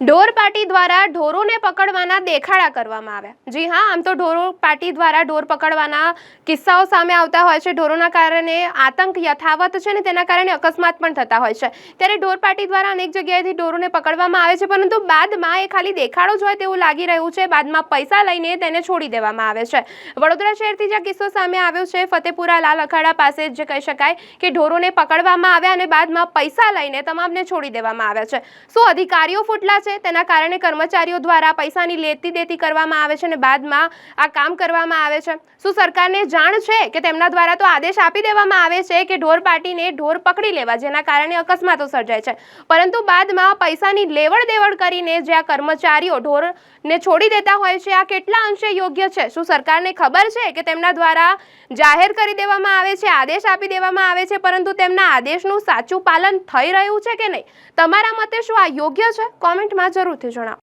ઢોર પાર્ટી દ્વારા ઢોરોને પકડવાના દેખાડા કરવામાં આવ્યા। જી હા, આમ તો ઢોર પાર્ટી દ્વારા ઢોર પકડવાના કિસ્સાઓ સામે આવતા હોય છે। ઢોરોના કારણે આતંક યથાવત છે ને તેના કારણે અકસ્માત પણ થતા હોય છે। ત્યારે ઢોર પાર્ટી દ્વારા અનેક જગ્યાએથી ઢોરોને પકડવામાં આવે છે, પરંતુ બાદમાં એ ખાલી દેખાડો જ હોય તેવું લાગી રહ્યું છે। બાદમાં પૈસા લઈને તેને છોડી દેવામાં આવે છે। વડોદરા શહેરથી જે કિસ્સો સામે આવ્યો છે, ફતેપુરા લાલ અખાડા પાસે જે કહી શકાય કે ઢોરોને પકડવામાં આવ્યા અને બાદમાં પૈસા લઈને તમામને છોડી દેવામાં આવ્યા છે। શું અધિકારીઓ ફૂટલા છે? તેના કારણે કર્મચારીઓ દ્વારા પૈસાની લેતી દેતી કરવામાં આવે છે અને બાદમાં આ કામ કરવામાં આવે છે। શું સરકારને જાણ છે કે તેમના દ્વારા તો આદેશ આપી દેવામાં આવે છે કે ઢોર પાર્ટીને ઢોર પકડી લેવા, જેના કારણે અકસ્માતો સર્જાય છે, પરંતુ બાદમાં પૈસાની લેવડ દેવડ કરીને જે આ કર્મચારીઓ ઢોરને છોડી દેતા હોય છે, આ કેટલા અંશે યોગ્ય છે? શું સરકારને ખબર છે કે તેમના દ્વારા જાહેર કરી દેવામાં આવે છે, આદેશ આપી દેવામાં આવે છે, પરંતુ તેમના આદેશનું સાચું પાલન થઈ રહ્યું છે કે નહીં? તમારા મતે શું આ યોગ્ય છે? કોમેન્ટમાં જરૂરથી જણાવો।